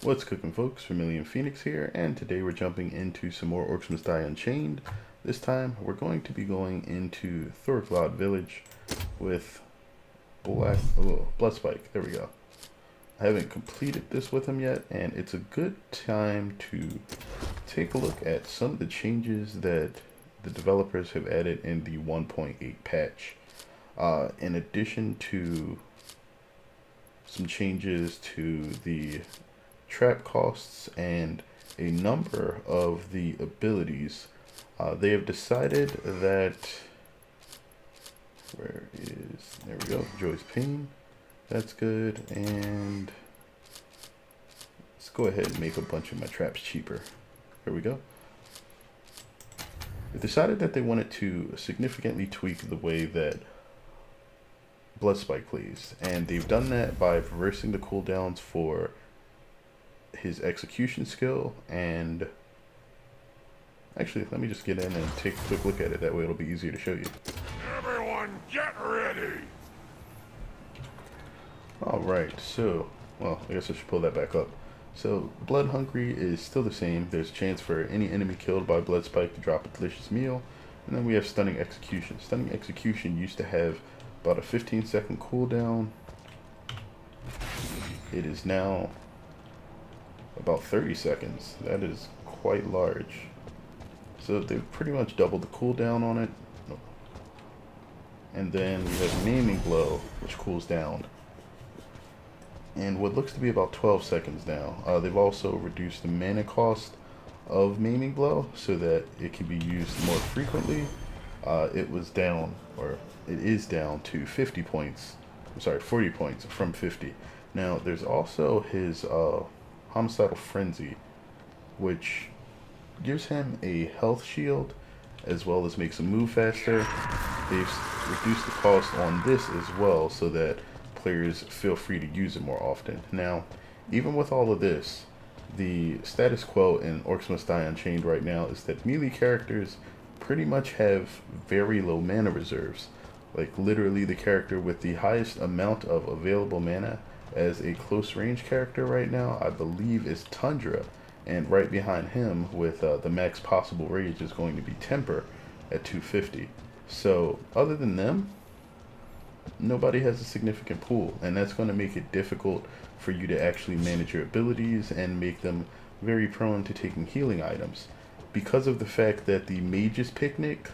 What's cooking, folks? Vermillion Phoenix here, and today we're jumping into some more Orcs Must Die Unchained. This time we're going to be going into Thuricvod village with Bloodspike. There we go. I haven't completed this with him yet, and it's a good time to take a look at some of the changes that the developers have added in the 1.8 patch. In addition to some changes to the trap costs and a number of the abilities, they have decided that there we go, Joy's Pain, that's good, and let's go ahead and make a bunch of my traps cheaper. Here we go. They decided that they wanted to significantly tweak the way that Bloodspike plays, and they've done that by reversing the cooldowns for his execution skill. And actually, let me just get in and take a quick look at it, that way it'll be easier to show you. Everyone get ready! Alright, so, well, I guess I should pull that back up. So, Blood Hungry is still the same. There's a chance for any enemy killed by Bloodspike to drop a delicious meal. And then we have Stunning Execution. Stunning Execution used to have about a 15-second cooldown. It is now about 30 seconds. That is quite large. So they've pretty much doubled the cooldown on it. And then we have Maiming Blow, which cools down, and what looks to be about 12 seconds now. They've also reduced the mana cost of Maiming Blow so that it can be used more frequently. It was down, or it is down to 50 points. I'm sorry, 40 points from 50. Now there's also his Homicidal Frenzy, which gives him a health shield as well as makes him move faster. They've reduced the cost on this as well so that players feel free to use it more often. Now, even with all of this, the status quo in Orcs Must Die Unchained right now is that melee characters pretty much have very low mana reserves. Like, literally the character with the highest amount of available mana as a close range character right now, I believe, is Tundra, and right behind him with the max possible rage is going to be Temper at 250. So other than them, nobody has a significant pool, and that's going to make it difficult for you to actually manage your abilities and make them very prone to taking healing items. Because of the fact that the Mage's Picnic,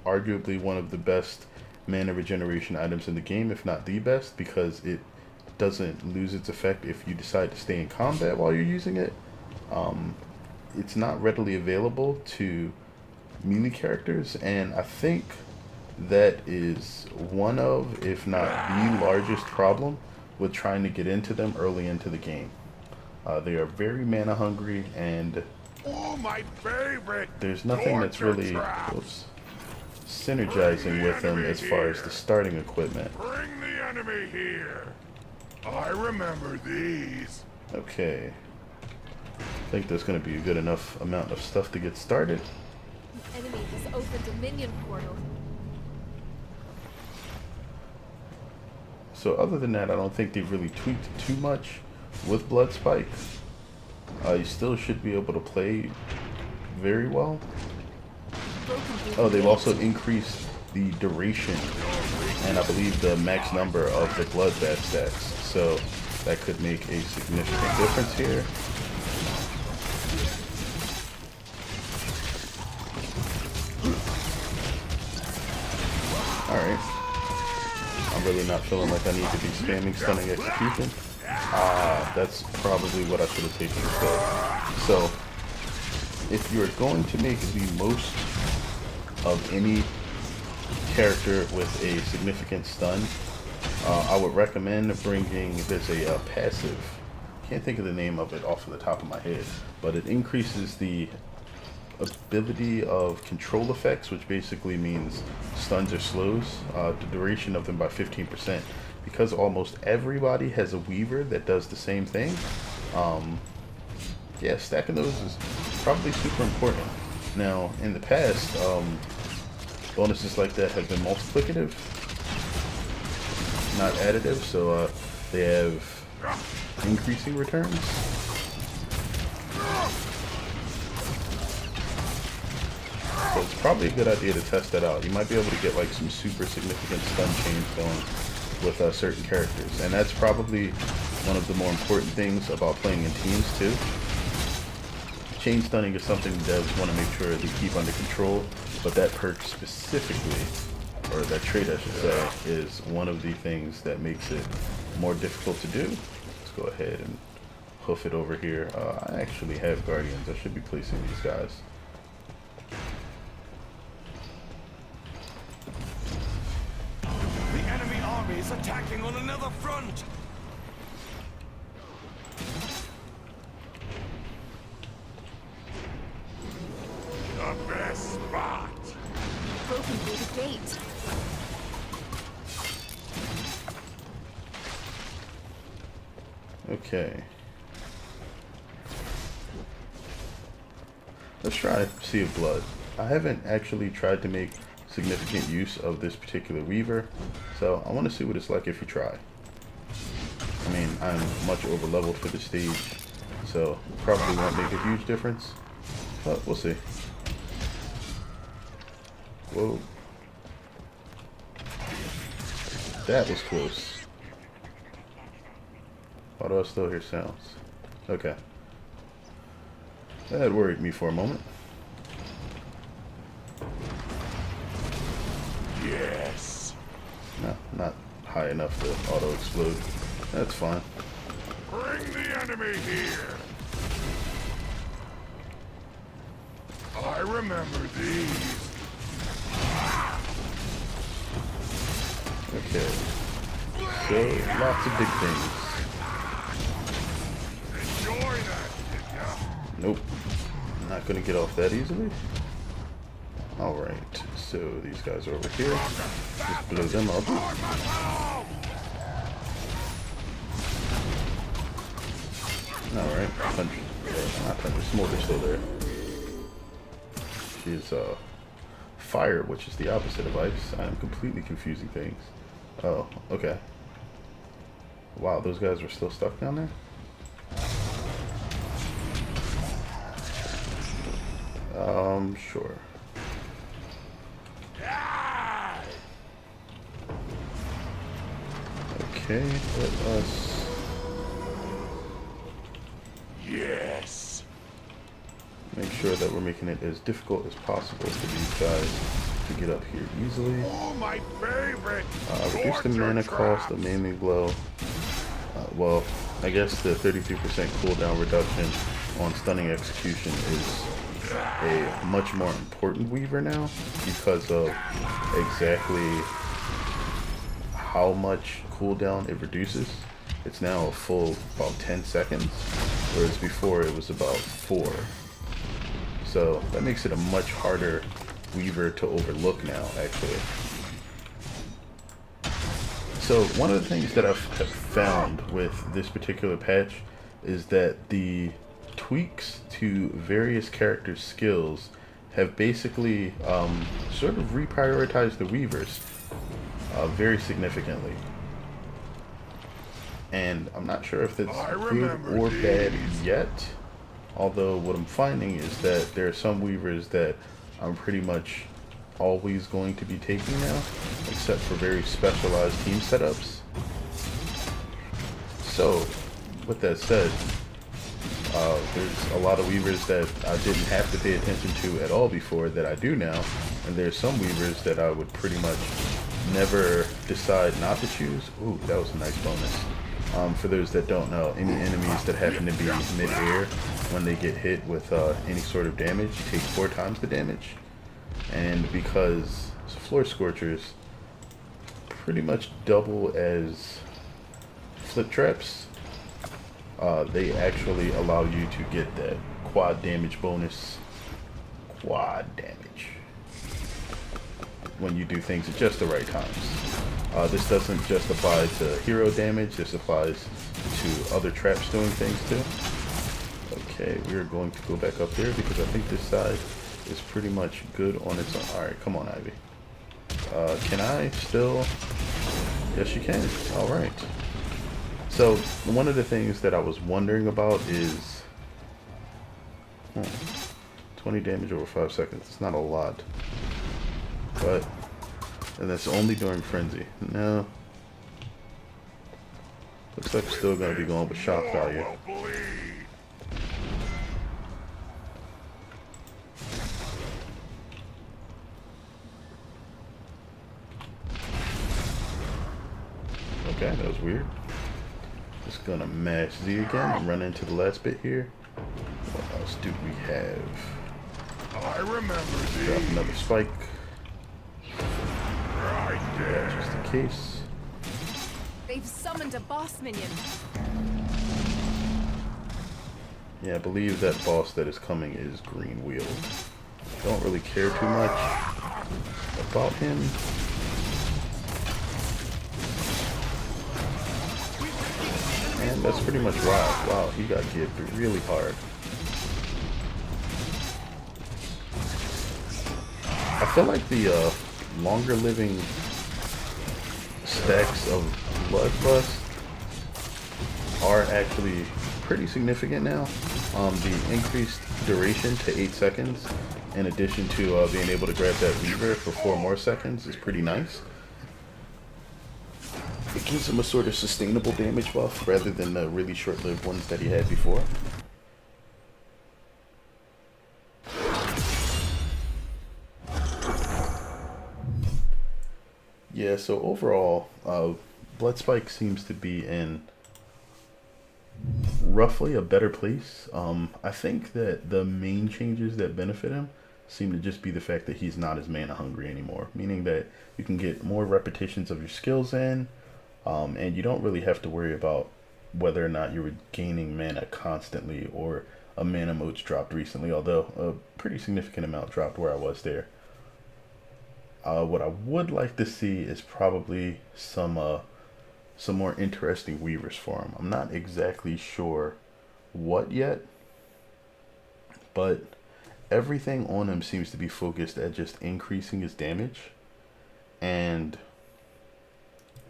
arguably one of the best mana regeneration items in the game, if not the best, because it doesn't lose its effect if you decide to stay in combat while you're using it. It's not readily available to melee characters, and I think that is one of, if not the largest problem with trying to get into them early into the game. They are very mana hungry, and My favorite there's nothing that's really synergizing with them as far as the starting equipment. Bring the enemy here. I remember these. Okay. I think there's going to be a good enough amount of stuff to get started. The enemy has opened a minion portal. So other than that, I don't think they've really tweaked too much with Bloodspike. You still should be able to play very well. Oh, they've also increased the duration and I believe the max number of the Bloodbath stacks. So that could make a significant difference here. Alright. I'm really not feeling like I need to be spamming Stunning Execution. That's probably what I should have taken instead. So, if you're going to make the most of any character with a significant stun, I would recommend bringing, there's a passive, can't think of the name of it off of the top of my head, but it increases the ability of control effects, which basically means stuns or slows the duration of them by 15%. Because almost everybody has a Weaver that does the same thing, yeah, stacking those is probably super important. Now, in the past, bonuses like that have been multiplicative, not additive, so they have increasing returns. So it's probably a good idea to test that out. You might be able to get like some super significant stun chains going with certain characters. And that's probably one of the more important things about playing in teams too. Chain stunning is something that devs want to make sure they keep under control, but that perk specifically, or that trait I should say, is one of the things that makes it more difficult to do. Let's go ahead and hoof it over here. I actually have guardians. I should be placing these guys. The enemy army is attacking on another front. The best spot. Broken through the gate. Okay. Let's try Sea of Blood. I haven't actually tried to make significant use of this particular Weaver, so I want to see what it's like if you try. I mean, I'm much over leveled for the stage, so probably won't make a huge difference, but we'll see. Whoa. That was close. Why do I still hear sounds? Okay. That worried me for a moment. Yes. No, not high enough to auto-explode. That's fine. Bring the enemy here. I remember these. Okay. So, lots of big things. Enjoy that, did ya? Nope. Not gonna get off that easily. Alright, so these guys are over here. Just blow them up. Alright, not Thunder, Smolder's still there. She's fire, which is the opposite of ice. I am completely confusing things. Oh, okay. Wow, those guys were still stuck down there? Sure. Okay, let us... Yes. make sure that we're making it as difficult as possible for these guys to get up here easily. Oh, my favorite. Reduce the mana cost of Maiming Blow. Well, I guess the 33% cooldown reduction on stunning execution is a much more important Weaver now because of exactly how much cooldown it reduces. It's now a full about 10 seconds, whereas before it was about 4. So that makes it a much harder Weaver to overlook now, actually. So one of the things that I've found with this particular patch is that the tweaks to various characters' skills have basically sort of reprioritized the Weavers very significantly. And I'm not sure if that's good or bad yet, although what I'm finding is that there are some Weavers that I'm pretty much always going to be taking now, except for very specialized team setups. So, with that said, there's a lot of Weavers that I didn't have to pay attention to at all before that I do now, and there's some Weavers that I would pretty much never decide not to choose. Ooh, that was a nice bonus. For those that don't know, any enemies that happen to be mid-air, when they get hit with any sort of damage, take 4 times the damage. And because Floor Scorchers pretty much double as flip traps, they actually allow you to get that quad damage bonus. Quad damage. When you do things at just the right times. This doesn't just apply to hero damage, this applies to other traps doing things too. Okay, we're going to go back up there because I think this side is pretty much good on its own. Alright, come on, Ivy. Can I still? Yes, you can. Alright. So, one of the things that I was wondering about is... 20 damage over 5 seconds. It's not a lot. But, and that's only during Frenzy. No. Looks like we're still going to be going with shock value. Okay, that was weird. Just gonna mash Z again and run into the last bit here. What else do we have? I remember these. Drop another spike. Right there. Just in case. They've summoned a boss minion. Yeah, I believe that boss that is coming is green wheeled. Don't really care too much about him. And that's pretty much wow. Wow, he got hit really hard. I feel like the longer living stacks of Bloodspike are actually pretty significant now. The increased duration to 8 seconds, in addition to being able to grab that Weaver for 4 more seconds, is pretty nice. It gives him a sort of sustainable damage buff rather than the really short-lived ones that he had before. Yeah, so overall, Bloodspike seems to be in roughly a better place. I think that the main changes that benefit him seem to just be the fact that he's not as mana hungry anymore, meaning that you can get more repetitions of your skills in, and you don't really have to worry about whether or not you were gaining mana constantly or a mana mote's dropped recently, although a pretty significant amount dropped where I was there. What I would like to see is probably some more interesting weavers for him. I'm not exactly sure what yet, but everything on him seems to be focused at just increasing his damage, and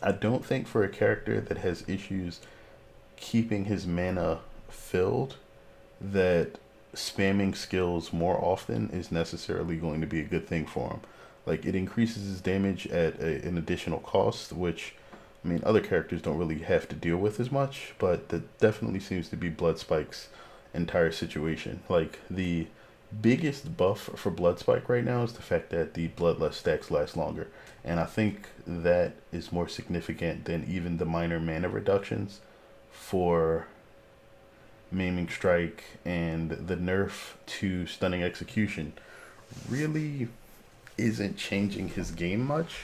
I don't think for a character that has issues keeping his mana filled that spamming skills more often is necessarily going to be a good thing for him. Like, it increases his damage at an additional cost, which, I mean, other characters don't really have to deal with as much, but that definitely seems to be Bloodspike's entire situation. Like, the biggest buff for Bloodspike right now is the fact that the Bloodlust stacks last longer, and I think that is more significant than even the minor mana reductions for Maiming Strike, and the nerf to Stunning Execution really isn't changing his game much.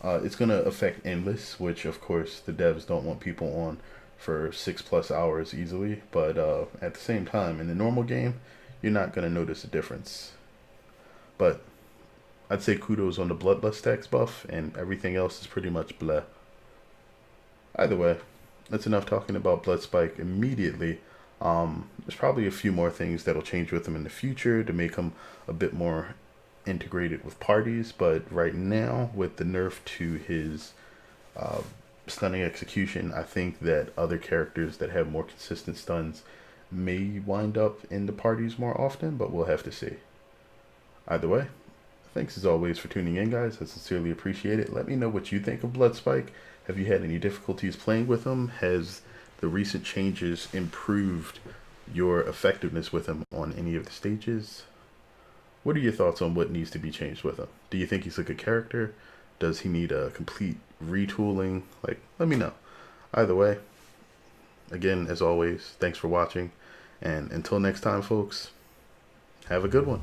It's going to affect Endless, which of course the devs don't want people on for 6+ hours easily, but at the same time, in the normal game, you're not going to notice a difference. But I'd say kudos on the Bloodlust stacks buff, and everything else is pretty much bleh. Either way, that's enough talking about Bloodspike immediately. There's probably a few more things that'll change with him in the future to make him a bit more integrated with parties, but right now, with the nerf to his Stunning Execution, I think that other characters that have more consistent stuns may wind up in the parties more often, but we'll have to see. Either way, thanks as always for tuning in, guys. I sincerely appreciate it. Let me know what you think of Bloodspike. Have you had any difficulties playing with him? Has the recent changes improved your effectiveness with him on any of the stages? What are your thoughts on what needs to be changed with him? Do you think he's a good character? Does he need a complete retooling? Like, let me know. Either way, again, as always, thanks for watching. And until next time, folks, have a good one.